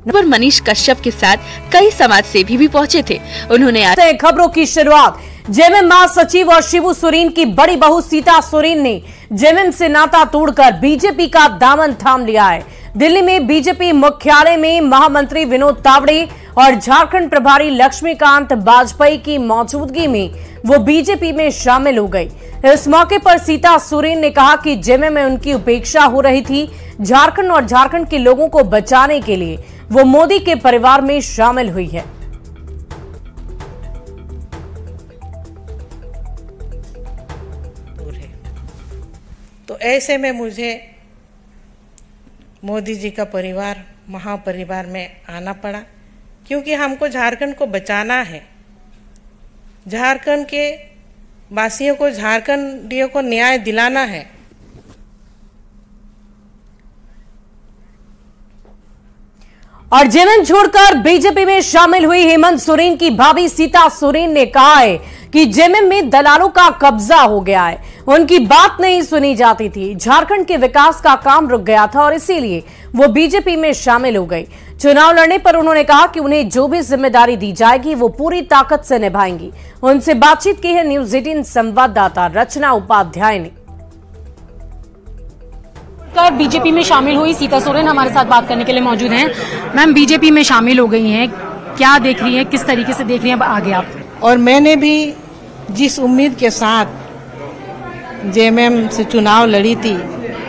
पर मनीष कश्यप के साथ कई समाज सेवी भी पहुंचे थे। उन्होंने खबरों की शुरुआत जेएमएम महासचिव और शिबू सोरेन की बड़ी बहू सीता सोरेन ने जेएमएम से नाता तोड़कर बीजेपी का दामन थाम लिया है। दिल्ली में बीजेपी मुख्यालय में महामंत्री विनोद तावड़े और झारखंड प्रभारी लक्ष्मीकांत वाजपेयी की मौजूदगी में वो बीजेपी में शामिल हो गई। इस मौके पर सीता सोरेन ने कहा कि जेएमएम में उनकी उपेक्षा हो रही थी। झारखंड और झारखंड के लोगों को बचाने के लिए वो मोदी के परिवार में शामिल हुई है। तो ऐसे में मुझे मोदी जी का परिवार, महापरिवार में आना पड़ा, क्योंकि हमको झारखंड को बचाना है। झारखंड के वासियों को, झारखंडियों को न्याय दिलाना है। और जेएमएम छोड़कर बीजेपी में शामिल हुई हेमंत सोरेन की भाभी सीता सोरेन ने कहा है कि जेएमएम में दलालों का कब्जा हो गया है। उनकी बात नहीं सुनी जाती थी। झारखंड के विकास का काम रुक गया था और इसीलिए वो बीजेपी में शामिल हो गई। चुनाव लड़ने पर उन्होंने कहा कि उन्हें जो भी जिम्मेदारी दी जाएगी वो पूरी ताकत से निभाएंगी। उनसे बातचीत की है न्यूज 18 संवाददाता रचना उपाध्याय ने। बीजेपी में शामिल हुई सीता सोरेन हमारे साथ बात करने के लिए मौजूद हैं। मैम, बीजेपी में शामिल हो गई हैं, क्या देख रही हैं, किस तरीके से देख रही हैं आगे आप? और मैंने भी जिस उम्मीद के साथ जेएमएम से चुनाव लड़ी थी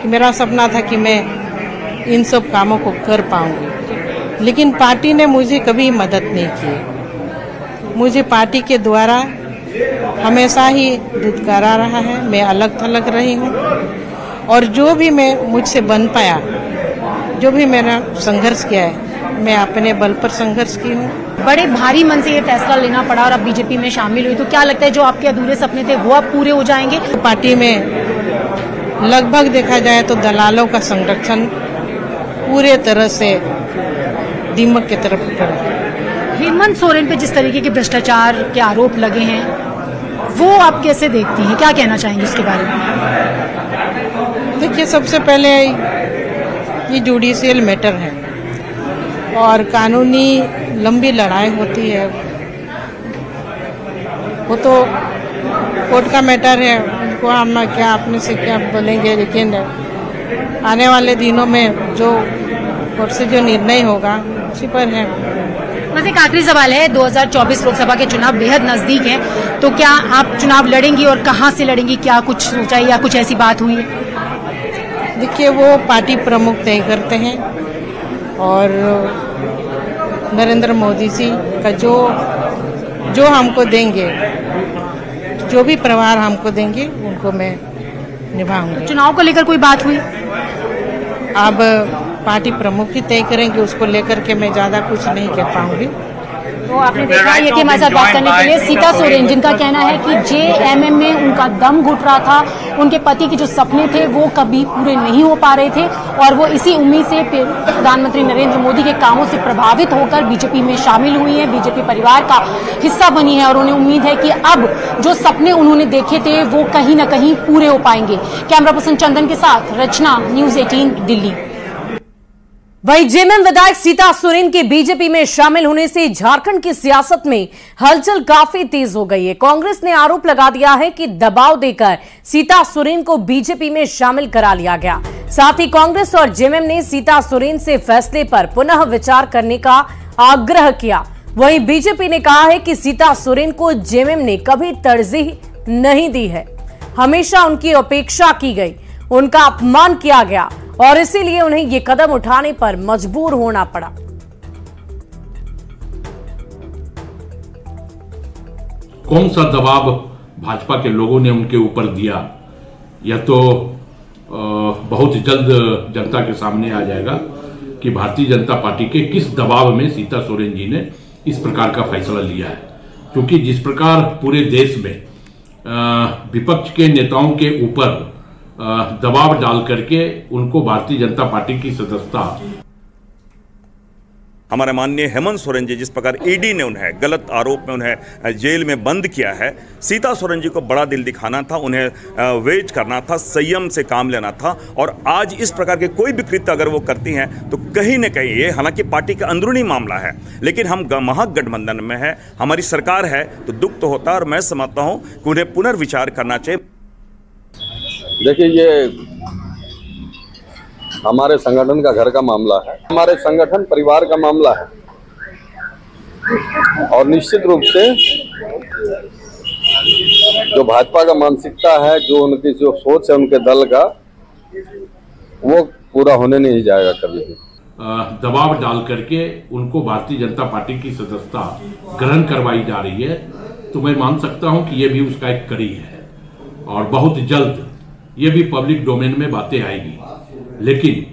कि मेरा सपना था कि मैं इन सब कामों को कर पाऊंगी, लेकिन पार्टी ने मुझे कभी मदद नहीं की। मुझे पार्टी के द्वारा हमेशा ही दुत्कारा रहा है। मैं अलग थलग रही हूँ और जो भी मैं मुझसे बन पाया, जो भी मैंने संघर्ष किया है, मैं अपने बल पर संघर्ष की हूँ। बड़े भारी मन से ये फैसला लेना पड़ा और अब बीजेपी में शामिल हुई, तो क्या लगता है जो आपके अधूरे सपने थे वो अब पूरे हो जाएंगे? पार्टी में लगभग देखा जाए तो दलालों का संरक्षण पूरे तरह से दीमक की तरफ पड़ा। हेमंत सोरेन पे जिस तरीके के भ्रष्टाचार के आरोप लगे हैं वो आप कैसे देखती हैं, क्या कहना चाहेंगे उसके बारे में? देखिए, सबसे पहले ये जुडिशियल मैटर है और कानूनी लंबी लड़ाई होती है। वो तो कोर्ट का मैटर है, उनको हम क्या अपने से क्या बोलेंगे, लेकिन आने वाले दिनों में जो कोर्ट से जो निर्णय होगा उसी पर है। बस एक आखिरी सवाल है, 2024 लोकसभा के चुनाव बेहद नजदीक हैं, तो क्या आप चुनाव लड़ेंगी और कहां से लड़ेंगी, क्या कुछ सोचा है या कुछ ऐसी बात हुई है? देखिए, वो पार्टी प्रमुख तय करते हैं और नरेंद्र मोदी जी का जो हमको देंगे, जो भी प्रभार हमको देंगे उनको मैं निभाऊंगी। चुनाव को लेकर कोई बात हुई? अब पार्टी प्रमुख ही तय करेंगे, उसको लेकर के मैं ज्यादा कुछ नहीं कह पाऊंगी। तो आपने देखा है कि हमारे साथ बात करने के लिए सीता सोरेन, जिनका कहना है कि जेएमएम में उनका दम घुट रहा था, उनके पति के जो सपने थे वो कभी पूरे नहीं हो पा रहे थे और वो इसी उम्मीद से प्रधानमंत्री नरेंद्र मोदी के कामों से प्रभावित होकर बीजेपी में शामिल हुई है, बीजेपी परिवार का हिस्सा बनी है और उन्हें उम्मीद है कि अब जो सपने उन्होंने देखे थे वो कहीं न कहीं पूरे हो पाएंगे। कैमरा पर्सन चंदन के साथ रचना, न्यूज 18 दिल्ली। वहीं जेएमएम विधायक सीता सोरेन के बीजेपी में शामिल होने से झारखंड की सियासत में हलचल काफी तेज हो गई है। कांग्रेस ने आरोप लगा दिया है कि दबाव देकर सीता सोरेन को बीजेपी में शामिल करा लिया गया। साथ ही कांग्रेस और जेएमएम ने सीता सोरेन से फैसले पर पुनः विचार करने का आग्रह किया। वहीं बीजेपी ने कहा है कि सीता सोरेन को जेएमएम ने कभी तरजीह नहीं दी है, हमेशा उनकी अपेक्षा की गई, उनका अपमान किया गया और इसीलिए उन्हें ये कदम उठाने पर मजबूर होना पड़ा। कौन सा दबाव भाजपा के लोगों ने उनके ऊपर दिया, यह तो बहुत जल्द जनता के सामने आ जाएगा कि भारतीय जनता पार्टी के किस दबाव में सीता सोरेन जी ने इस प्रकार का फैसला लिया है। क्योंकि जिस प्रकार पूरे देश में विपक्ष के नेताओं के ऊपर दबाव डाल करके उनको भारतीय जनता पार्टी की सदस्यता हमारे माननीय हेमंत सोरेन जी, जिस प्रकार ईडी ने उन्हें गलत आरोप में उन्हें जेल में बंद किया है, सीता सोरेन जी को बड़ा दिल दिखाना था, उन्हें वेट करना था, संयम से काम लेना था। और आज इस प्रकार के कोई भी कृत्य अगर वो करती हैं तो कहीं न कहीं ये, हालांकि पार्टी का अंदरूनी मामला है, लेकिन हम महागठबंधन में है, हमारी सरकार है, तो दुख तो होता है। और मैं समझता हूँ कि उन्हें पुनर्विचार करना चाहिए। देखिए, ये हमारे संगठन का घर का मामला है, हमारे संगठन परिवार का मामला है, और निश्चित रूप से जो भाजपा का मानसिकता है, जो उनकी जो सोच है उनके दल का, वो पूरा होने नहीं जाएगा कभी भी। दबाव डाल करके उनको भारतीय जनता पार्टी की सदस्यता ग्रहण करवाई जा रही है, तो मैं मान सकता हूं कि ये भी उसका एक कड़ी है और बहुत जल्द ये भी पब्लिक डोमेन में बातें आएगी। लेकिन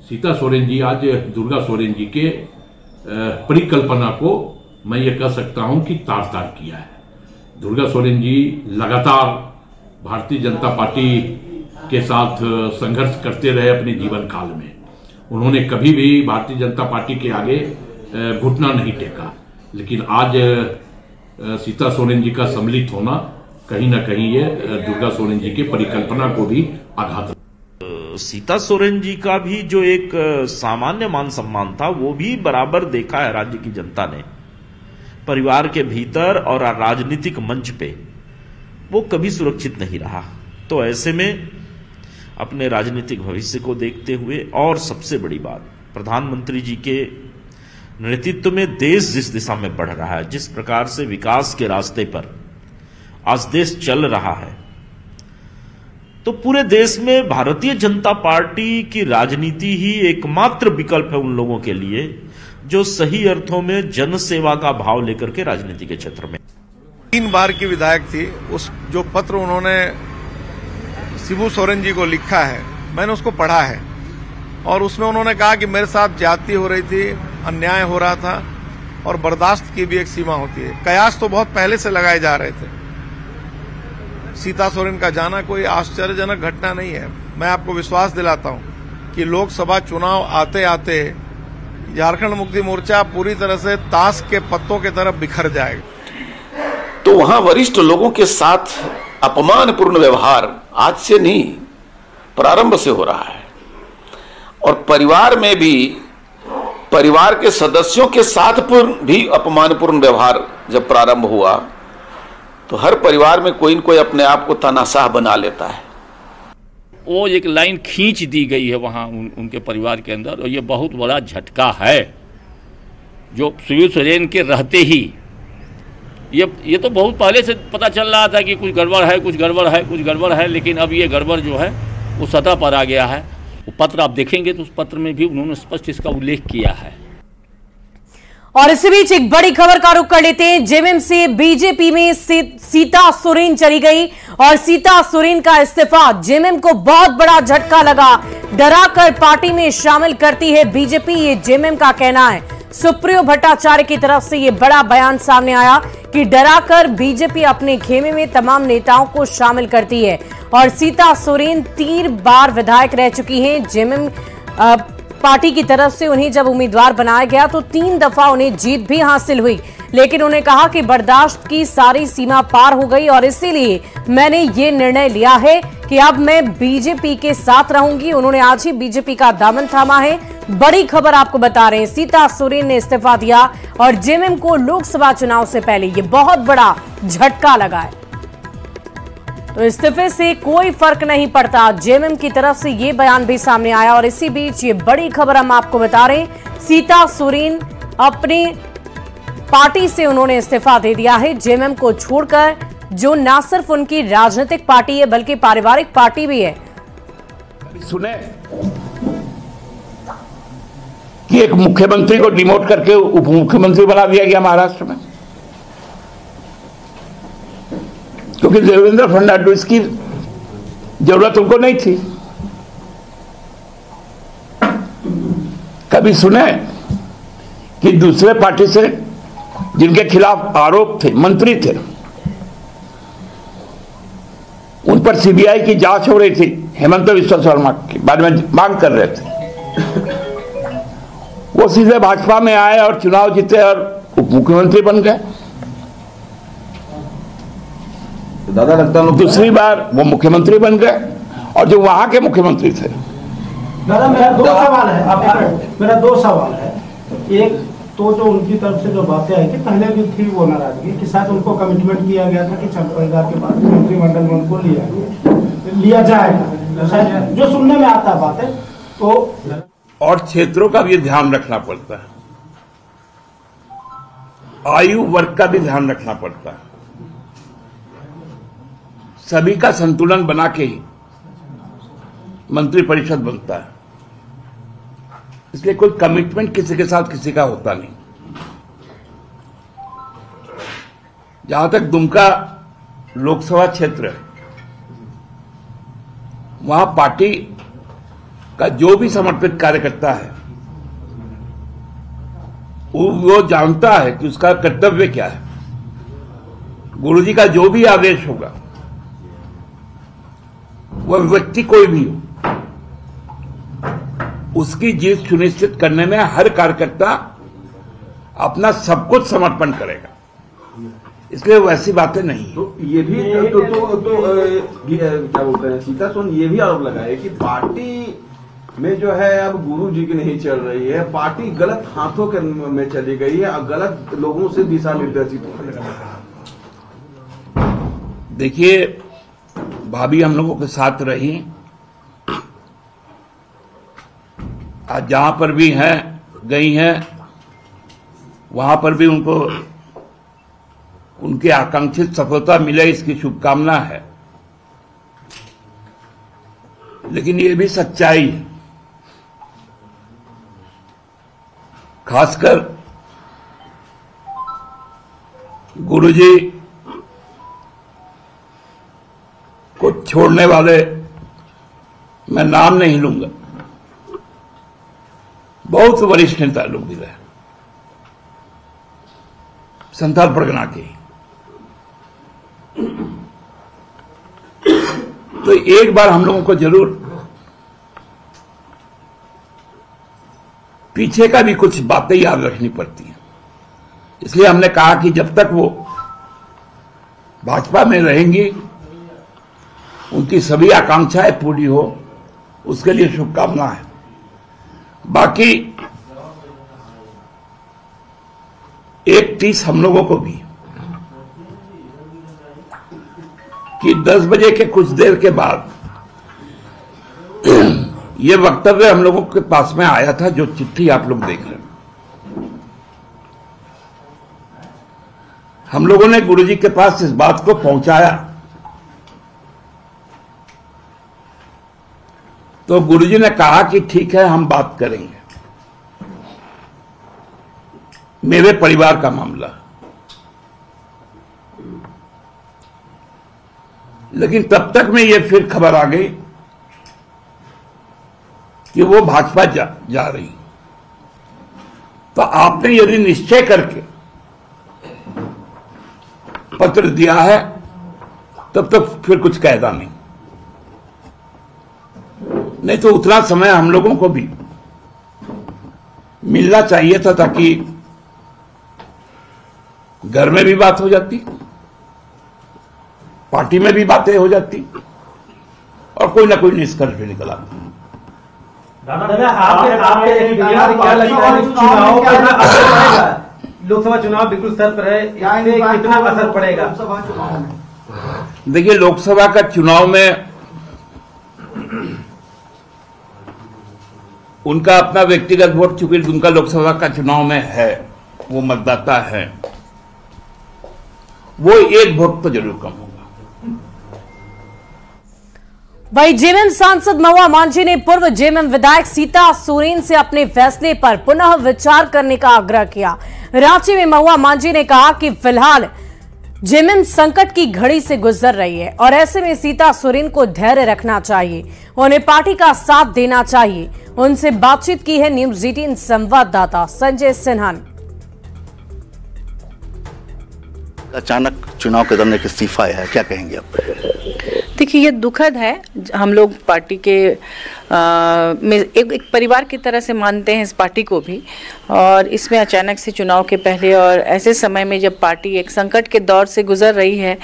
सीता सोरेन जी, आज दुर्गा सोरेन जी के परिकल्पना को मैं ये कह सकता हूं कि तार तार किया है। दुर्गा सोरेन जी लगातार भारतीय जनता पार्टी के साथ संघर्ष करते रहे अपने जीवन काल में। उन्होंने कभी भी भारतीय जनता पार्टी के आगे घुटना नहीं टेका। लेकिन आज सीता सोरेन जी का सम्मिलित होना कहीं ना कहीं ये दुर्गा सोरेन जी के परिकल्पना को भी आघात। सीता सोरेन जी का भी जो एक सामान्य मान सम्मान था, वो भी बराबर देखा है राज्य की जनता ने। परिवार के भीतर और राजनीतिक मंच पे वो कभी सुरक्षित नहीं रहा। तो ऐसे में अपने राजनीतिक भविष्य को देखते हुए, और सबसे बड़ी बात, प्रधानमंत्री जी के नेतृत्व में देश जिस दिशा में बढ़ रहा है, जिस प्रकार से विकास के रास्ते पर आज देश चल रहा है, तो पूरे देश में भारतीय जनता पार्टी की राजनीति ही एकमात्र विकल्प है उन लोगों के लिए जो सही अर्थों में जन सेवा का भाव लेकर के राजनीति के क्षेत्र में। 3 बार की विधायक थी। उस जो पत्र उन्होंने शिबू सोरेन जी को लिखा है, मैंने उसको पढ़ा है, और उसमें उन्होंने कहा कि मेरे साथ ज्यादती हो रही थी, अन्याय हो रहा था, और बर्दाश्त की भी एक सीमा होती है। कयास तो बहुत पहले से लगाए जा रहे थे। सीता सोरेन का जाना कोई आश्चर्यजनक घटना नहीं है। मैं आपको विश्वास दिलाता हूं कि लोकसभा चुनाव आते आते झारखंड मुक्ति मोर्चा पूरी तरह से ताश के पत्तों की तरफ बिखर जाएगा। तो वहां वरिष्ठ लोगों के साथ अपमानपूर्ण व्यवहार आज से नहीं, प्रारंभ से हो रहा है। और परिवार में भी, परिवार के सदस्यों के साथ भी अपमानपूर्ण व्यवहार जब प्रारंभ हुआ, तो हर परिवार में कोई न कोई अपने आप को तानाशाह बना लेता है। वो एक लाइन खींच दी गई है वहाँ उनके परिवार के अंदर, और ये बहुत बड़ा झटका है जो शिबू सोरेन के रहते ही। ये तो बहुत पहले से पता चल रहा था कि कुछ गड़बड़ है, कुछ गड़बड़ है, कुछ गड़बड़ है, लेकिन अब ये गड़बड़ जो है वो सतह पर आ गया है। वो पत्र आप देखेंगे तो उस पत्र में भी उन्होंने स्पष्ट इसका उल्लेख किया है। और इसी बीच एक बड़ी खबर का रुख कर लेते हैं। जेएमएम से बीजेपी में सीता सोरेन चली गई, और सीता सोरेन का इस्तीफा जेएमएम को बहुत बड़ा झटका लगा। डराकर पार्टी में शामिल करती है बीजेपी, ये जेएमएम का कहना है। सुप्रियो भट्टाचार्य की तरफ से ये बड़ा बयान सामने आया कि डराकर बीजेपी अपने खेमे में तमाम नेताओं को शामिल करती है। और सीता सोरेन 3 बार विधायक रह चुकी हैं। जेएमएम पार्टी की तरफ से उन्हें जब उम्मीदवार बनाया गया तो 3 दफा उन्हें जीत भी हासिल हुई, लेकिन उन्हें कहा कि बर्दाश्त की सारी सीमा पार हो गई, और इसीलिए मैंने ये निर्णय लिया है कि अब मैं बीजेपी के साथ रहूंगी। उन्होंने आज ही बीजेपी का दामन थामा है। बड़ी खबर आपको बता रहे हैं, सीता सोरेन ने इस्तीफा दिया और जेएमएम को लोकसभा चुनाव से पहले ये बहुत बड़ा झटका लगा है। तो इस्तीफे से कोई फर्क नहीं पड़ता, जेएमएम की तरफ से ये बयान भी सामने आया। और इसी बीच ये बड़ी खबर हम आपको बता रहे हैं, सीता सोरेन अपनी पार्टी से उन्होंने इस्तीफा दे दिया है। जेएमएम को छोड़कर, जो ना सिर्फ उनकी राजनीतिक पार्टी है बल्कि पारिवारिक पार्टी भी है। सुने कि एक मुख्यमंत्री को डिमोट करके उप मुख्यमंत्री बना दिया गया महाराष्ट्र में, क्योंकि देवेंद्र फडणवीस की जरूरत उनको नहीं थी। कभी सुने कि दूसरे पार्टी से जिनके खिलाफ आरोप थे, मंत्री थे, उन पर सीबीआई की जांच हो रही थी, हेमंत बिस्वा शर्मा के बारे में मांग कर रहे थे, वो वो सीधे भाजपा में आए और चुनाव जीते और उप मुख्यमंत्री बन गए। दादा लगता है दूसरी बार वो मुख्यमंत्री बन गए और जो वहां के मुख्यमंत्री थे। दादा मेरा दो सवाल है। एक तो जो उनकी तरफ से जो बातें आई थी, पहले भी थी वो नाराजगी कि शायद उनको कमिटमेंट किया गया था कि चंद्रप्रधान के बाद मंत्रिमंडल में उनको लिया जाएगा, जो सुनने में आता है बातें। तो और क्षेत्रों का भी ध्यान रखना पड़ता है, आयु वर्ग का भी ध्यान रखना पड़ता है, सभी का संतुलन बना के ही मंत्रिपरिषद बनता है। इसलिए कोई कमिटमेंट किसी के साथ किसी का होता नहीं। जहां तक दुमका लोकसभा क्षेत्र है, वहां पार्टी का जो भी समर्पित कार्यकर्ता है वो जानता है कि उसका कर्तव्य क्या है। गुरुजी का जो भी आदेश होगा, वह व्यक्ति कोई भी हो, उसकी जीत सुनिश्चित करने में हर कार्यकर्ता अपना सब कुछ समर्पण करेगा। इसलिए वैसी बातें नहीं। तो ये भी क्या बोलते हैं, सीता सोरेन ये भी आरोप लगाए कि पार्टी में जो है अब गुरु जी की नहीं चल रही है, पार्टी गलत हाथों के में चली गई है और गलत लोगों से दिशा निर्देशित हो रही है। देखिए, भाभी हम लोगों के साथ रही, आज जहां पर भी हैं गई हैं, वहां पर भी उनको उनकी आकांक्षित सफलता मिले इसकी शुभकामना है। लेकिन ये भी सच्चाई है, खासकर गुरुजी को छोड़ने वाले, मैं नाम नहीं लूंगा, बहुत वरिष्ठ नेता लोग भी रहे संथाल परगना के। तो एक बार हम लोगों को जरूर पीछे का भी कुछ बातें याद रखनी पड़ती हैं। इसलिए हमने कहा कि जब तक वो भाजपा में रहेंगी, उनकी सभी आकांक्षाएं पूरी हो, उसके लिए शुभकामना है। बाकी एक चीज हम लोगों को भी कि 10 बजे के कुछ देर के बाद ये वक्तव्य हम लोगों के पास में आया था, जो चिट्ठी आप लोग देख रहे हैं। हम लोगों ने गुरुजी के पास इस बात को पहुंचाया, तो गुरुजी ने कहा कि ठीक है, हम बात करेंगे, मेरे परिवार का मामला। लेकिन तब तक में ये फिर खबर आ गई कि वो भाजपा जा रही। तो आपने यदि निश्चय करके पत्र दिया है, तब तक फिर कुछ कायदा नहीं तो उतना समय हम लोगों को भी मिलना चाहिए था, ताकि घर में भी बात हो जाती, पार्टी में भी बातें हो जाती और कोई ना कोई निष्कर्ष भी निकल आता। क्या लगता है चुनाव लोकसभा चुनाव बिल्कुल सर पर है, कितना असर पड़ेगा? देखिए, लोकसभा का चुनाव में उनका अपना व्यक्तिगत वोट, चूंकि उनका लोकसभा का चुनाव में है, वो मतदाता है, वो एक वोट तो जरूर कम होगा। वहीं जेएमएम सांसद महुआ मांझी ने पूर्व जेएमएम विधायक सीता सोरेन से अपने फैसले पर पुनः विचार करने का आग्रह किया। रांची में महुआ मांझी ने कहा कि फिलहाल जेएमएम संकट की घड़ी से गुजर रही है और ऐसे में सीता सोरेन को धैर्य रखना चाहिए, उन्हें पार्टी का साथ देना चाहिए। उनसे बातचीत की है न्यूज़ 18 संवाददाता संजय सिन्हा ने। अचानक चुनाव के दौरान एक इस्तीफा है, क्या कहेंगे आप? देखिए, ये दुखद है। हम लोग पार्टी के एक परिवार की तरह से मानते हैं इस पार्टी को भी। और इसमें अचानक से चुनाव के पहले और ऐसे समय में जब पार्टी एक संकट के दौर से गुजर रही है,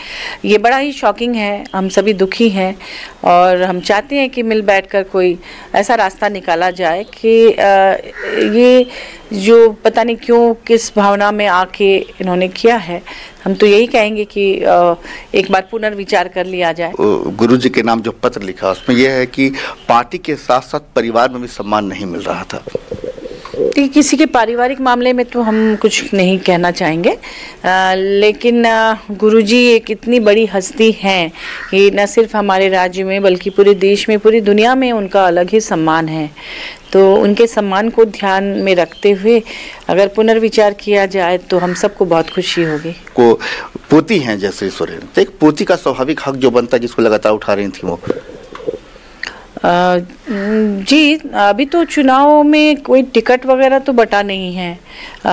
ये बड़ा ही शॉकिंग है। हम सभी दुखी हैं और हम चाहते हैं कि मिल बैठकर कोई ऐसा रास्ता निकाला जाए कि ये जो पता नहीं क्यों किस भावना में आके इन्होंने किया है, हम तो यही कहेंगे कि एक बार पुनर्विचार कर लिया जाए। गुरुजी के नाम जो पत्र लिखा उसमें यह है कि पार्टी के साथ साथ परिवार में भी सम्मान नहीं मिल रहा था। किसी के पारिवारिक मामले में तो हम कुछ नहीं कहना चाहेंगे, लेकिन गुरुजी एक इतनी बड़ी हस्ती हैं कि न सिर्फ हमारे राज्य में बल्कि पूरे देश में, पूरी दुनिया में उनका अलग ही सम्मान है। तो उनके सम्मान को ध्यान में रखते हुए अगर पुनर्विचार किया जाए तो हम सबको बहुत खुशी होगी। को पोती हैं जैसे सोरेन, तो एक पोती का स्वाभाविक हक जो बनता है जिसको लगातार उठा रही थी वो। जी, अभी तो चुनाव में कोई टिकट वगैरह तो बटा नहीं है।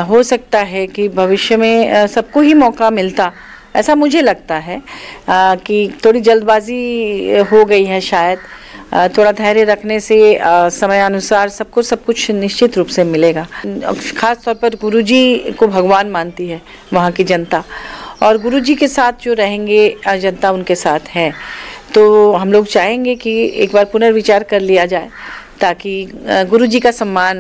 हो सकता है कि भविष्य में सबको ही मौका मिलता, ऐसा मुझे लगता है कि थोड़ी जल्दबाजी हो गई है शायद। थोड़ा धैर्य रखने से समयानुसार सबको सब कुछ निश्चित रूप से मिलेगा। खास तौर पर गुरुजी को भगवान मानती है वहाँ की जनता, और गुरुजी के साथ जो रहेंगे जनता उनके साथ है। तो हम लोग चाहेंगे कि एक बार पुनर्विचार कर लिया जाए ताकि गुरुजी का सम्मान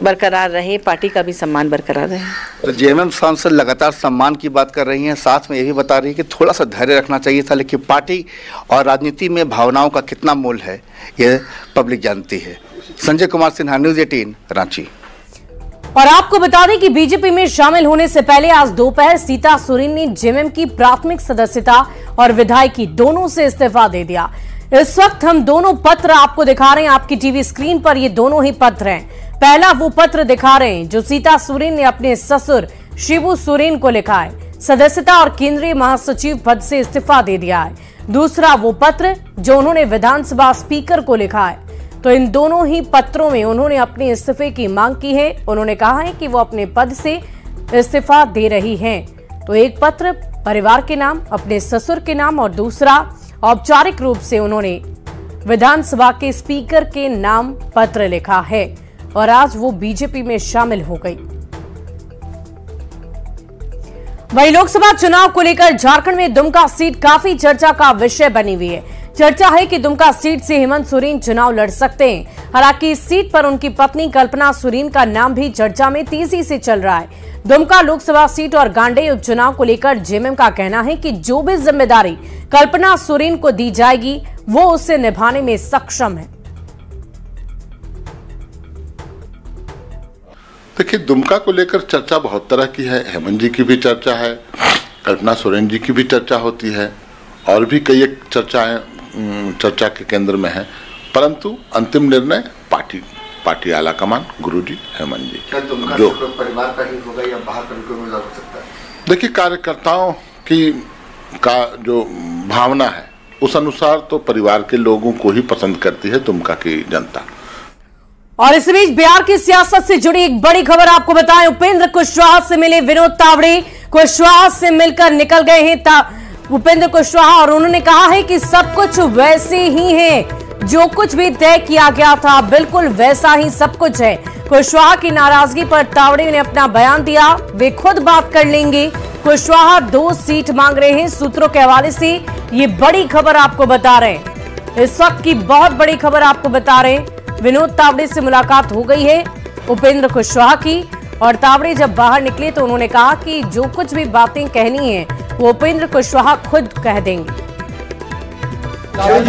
बरकरार रहे, पार्टी का भी सम्मान बरकरार रहे। तो जेएमएम सांसद लगातार सम्मान की बात कर रही हैं, साथ में ये भी बता रही है कि थोड़ा सा धैर्य रखना चाहिए था, लेकिन पार्टी और राजनीति में भावनाओं का कितना मोल है ये पब्लिक जानती है। संजय कुमार सिन्हा, न्यूज़ 18, रांची। और आपको बता दें कि बीजेपी में शामिल होने से पहले आज दोपहर सीता सोरेन ने जेएमएम की प्राथमिक सदस्यता और विधायकी दोनों से इस्तीफा दे दिया। इस वक्त हम दोनों पत्र आपको दिखा रहे हैं आपकी टीवी स्क्रीन पर। ये दोनों ही पत्र हैं। पहला वो पत्र दिखा रहे हैं जो सीता सोरेन ने अपने ससुर शिबू सोरेन को लिखा है, सदस्यता और केंद्रीय महासचिव पद से इस्तीफा दे दिया है। दूसरा वो पत्र जो उन्होंने विधानसभा स्पीकर को लिखा है। तो इन दोनों ही पत्रों में उन्होंने अपने इस्तीफे की मांग की है। उन्होंने कहा है कि वो अपने पद से इस्तीफा दे रही हैं। तो एक पत्र परिवार के नाम, अपने ससुर के नाम, और दूसरा औपचारिक रूप से उन्होंने विधानसभा के स्पीकर के नाम पत्र लिखा है और आज वो बीजेपी में शामिल हो गई। वहीं लोकसभा चुनाव को लेकर झारखंड में दुमका सीट काफी चर्चा का विषय बनी हुई है। चर्चा है कि दुमका सीट से हेमंत सोरेन चुनाव लड़ सकते हैं। हालांकि इस सीट पर उनकी पत्नी कल्पना सोरेन का नाम भी चर्चा में तेजी से चल रहा है। दुमका लोकसभा सीट और गांडेय उपचुनाव को लेकर जेएमएम का कहना है कि जो भी जिम्मेदारी कल्पना सोरेन को दी जाएगी वो उसे निभाने में सक्षम है। देखिए, दुमका को लेकर चर्चा बहुत तरह की है। हेमंत जी की भी चर्चा है, कल्पना सोरेन जी की भी चर्चा होती है, और भी कई एक चर्चाएं चर्चा के केंद्र में है। परंतु अंतिम निर्णय पार्टी आला कमान, गुरुजी, हेमंत जी। क्या दुमका जो परिवार का ही होगा या बाहर का भी कोई उम्मीदवार हो सकता है? देखिए, कार्यकर्ताओं की का जो भावना है उस अनुसार तो परिवार के लोगों को ही पसंद करती है दुमका की जनता। और इस बीच बिहार की सियासत से जुड़ी एक बड़ी खबर आपको बताएं। उपेंद्र कुशवाहा से मिले विनोद तावड़े। कुशवाहा से मिलकर निकल गए हैं उपेंद्र कुशवाहा और उन्होंने कहा है कि सब कुछ वैसे ही है, जो कुछ भी तय किया गया था बिल्कुल वैसा ही सब कुछ है। कुशवाहा की नाराजगी पर तावड़े ने अपना बयान दिया, वे खुद बात कर लेंगे। कुशवाहा 2 सीट मांग रहे हैं। सूत्रों के हवाले से ये बड़ी खबर आपको बता रहे हैं। इस वक्त की बहुत बड़ी खबर आपको बता रहे हैं। विनोद तावड़े से मुलाकात हो गई है उपेंद्र कुशवाहा की, और तावड़े जब बाहर निकले तो उन्होंने कहा कि जो कुछ भी बातें कहनी है वो उपेंद्र कुशवाहा खुद कह देंगे।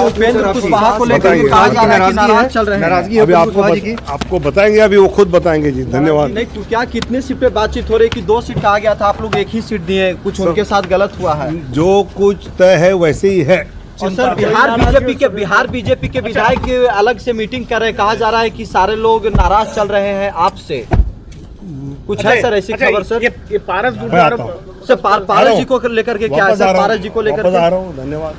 उपेंद्र कुशवाहा को लेकर कहा जा रहा है कि नाराज चल रहे हैं। नाराजगी अभी आपको बताएंगे, अभी वो खुद बताएंगे जी। धन्यवाद। नहीं तो क्या कितने सीट पे बातचीत हो रही है कि 2 सीट कहा गया था, आप लोग 1 ही सीट दिए, कुछ उनके साथ गलत हुआ है? जो कुछ तय है वैसे ही है। और सर, बिहार बीजेपी के विधायक अलग से मीटिंग कर रहे हैं, कहा जा रहा है कि सारे लोग नाराज चल रहे हैं आपसे, कुछ है सर ऐसी खबर? सर ये पारस सर पारस जी को लेकर के क्या है सर? पारस जी को लेकर धन्यवाद।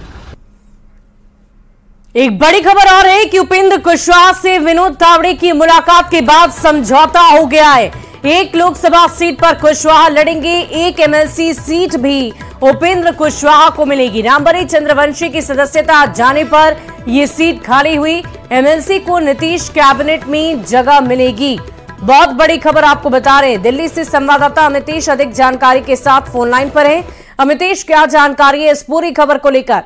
एक बड़ी खबर और है कि उपेंद्र कुशवाहा से विनोद तावड़े की मुलाकात के बाद समझौता हो गया है। 1 लोकसभा सीट पर कुशवाहा लड़ेंगे, 1 एमएलसी सीट भी उपेंद्र कुशवाहा को मिलेगी। रामबरी चंद्रवंशी की सदस्यता जाने पर यह सीट खाली हुई। एमएलसी को नीतीश कैबिनेट में जगह मिलेगी। बहुत बड़ी खबर आपको बता रहे हैं। दिल्ली से संवाददाता अमितेश अधिक जानकारी के साथ फोन लाइन पर है। अमितेश, क्या जानकारी है इस पूरी खबर को लेकर?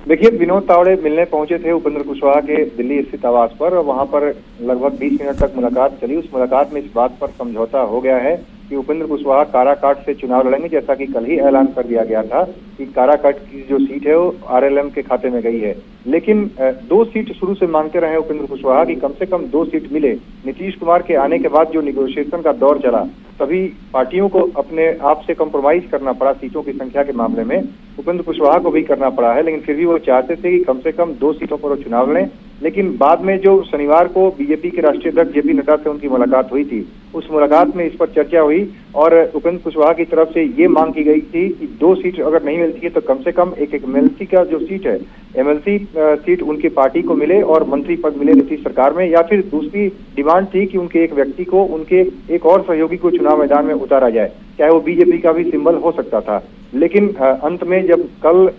देखिए, विनोद तावड़े मिलने पहुंचे थे उपेंद्र कुशवाहा के दिल्ली स्थित आवास पर और वहां पर लगभग 20 मिनट तक मुलाकात चली। उस मुलाकात में इस बात पर समझौता हो गया है कि उपेंद्र कुशवाहा काराकाट से चुनाव लड़ेंगे, जैसा कि कल ही ऐलान कर दिया गया था कि काराकाट की जो सीट है वो आरएलएम के खाते में गई है। लेकिन 2 सीट शुरू से मांगते रहे उपेंद्र कुशवाहा की कम से कम 2 सीट मिले। नीतीश कुमार के आने के बाद जो निगोशिएशन का दौर चला, सभी पार्टियों को अपने आप से कॉम्प्रोमाइज करना पड़ा सीटों की संख्या के मामले में। उपेंद्र कुशवाहा को भी करना पड़ा है, लेकिन फिर भी वो चाहते थे कि कम से कम 2 सीटों पर वो चुनाव लड़ें। लेकिन बाद में जो शनिवार को बीजेपी के राष्ट्रीय अध्यक्ष जेपी नड्डा से उनकी मुलाकात हुई थी, उस मुलाकात में इस पर चर्चा हुई और उपेंद्र कुशवाहा की तरफ से ये मांग की गई थी कि 2 सीट अगर नहीं मिलती है तो कम से कम एक एमएलसी का जो सीट है, एमएलसी सीट उनकी पार्टी को मिले और मंत्री पद मिले नीतीश सरकार में, या फिर दूसरी डिमांड थी कि उनके एक व्यक्ति को, उनके एक और सहयोगी को चुनाव मैदान में उतारा जाए, चाहे वो बीजेपी का भी सिंबल हो सकता था। लेकिन अंत में जब कल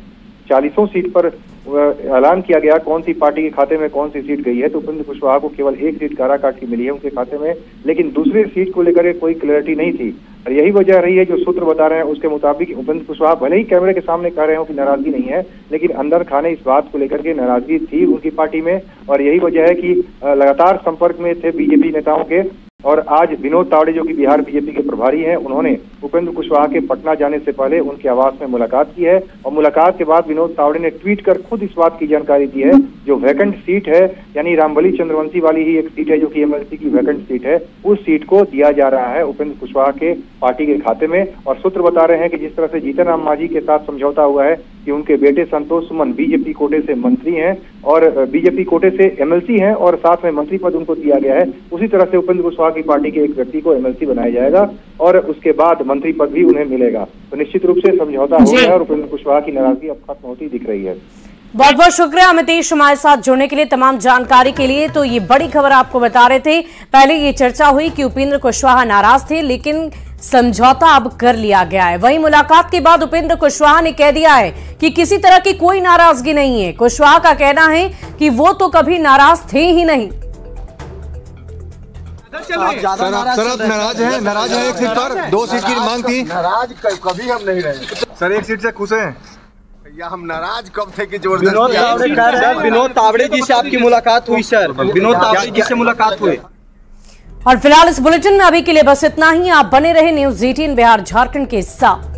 40 सीट पर ऐलान किया गया कौन सी पार्टी के खाते में कौन सी सीट गई है, तो उपेंद्र कुशवाहा को केवल 1 सीट काराकाट की मिली है उनके खाते में, लेकिन दूसरी सीट को लेकर कोई क्लैरिटी नहीं थी। और यही वजह रही है, जो सूत्र बता रहे हैं उसके मुताबिक उपेंद्र कुशवाहा भले ही कैमरे के सामने कह रहे हो कि नाराजगी नहीं है, लेकिन अंदर खाने इस बात को लेकर के नाराजगी थी उनकी पार्टी में। और यही वजह है कि लगातार संपर्क में थे बीजेपी नेताओं के। और आज विनोद तावड़े जो कि बिहार बीजेपी के प्रभारी हैं, उन्होंने उपेंद्र कुशवाहा के पटना जाने से पहले उनके आवास में मुलाकात की है और मुलाकात के बाद विनोद तावड़े ने ट्वीट कर खुद इस बात की जानकारी दी है, जो वैकेंट सीट है, यानी रामबली चंद्रवंशी वाली ही एक सीट है जो कि एमएलसी की वैकेंट सीट है, उस सीट को दिया जा रहा है उपेंद्र कुशवाहा के पार्टी के खाते में। और सूत्र बता रहे हैं कि जिस तरह से जीतन राम मांझी के साथ समझौता हुआ है कि उनके बेटे संतोष सुमन बीजेपी कोटे से मंत्री हैं और बीजेपी कोटे से एमएलसी हैं और साथ में मंत्री पद उनको दिया गया है, उसी तरह से उपेंद्र कुशवाहा की पार्टी के एक व्यक्ति को एमएलसी बनाया जाएगा और उसके बाद मंत्री पद भी उन्हें मिलेगा। तो निश्चित रूप से समझौता हो गया और उपेंद्र कुशवाहा की नाराजगी अब खत्म होती दिख रही है। बहुत बहुत शुक्रिया अमितेश हमारे साथ जुड़ने के लिए, तमाम जानकारी के लिए। तो ये बड़ी खबर आपको बता रहे थे। पहले ये चर्चा हुई कि उपेंद्र कुशवाहा नाराज थे, लेकिन समझौता अब कर लिया गया है। वहीं मुलाकात के बाद उपेंद्र कुशवाहा ने कह दिया है कि किसी तरह की कोई नाराजगी नहीं है। कुशवाहा का कहना है कि वो तो कभी नाराज थे ही नहीं। सर आप नाराज है 1 सीट पर, 2 सीट की मांग थी। नाराज कभी हम नहीं रहे सर, 1 सीट से खुश हैं या हम नाराज कब थे कि जबरदस्ती। विनोद तावड़े जी से आपकी मुलाकात हुई सर, विनोद तावड़े जी से मुलाकात हुई। और फिलहाल इस बुलेटिन में अभी के लिए बस इतना ही। आप बने रहे न्यूज़ 18 बिहार झारखंड के साथ।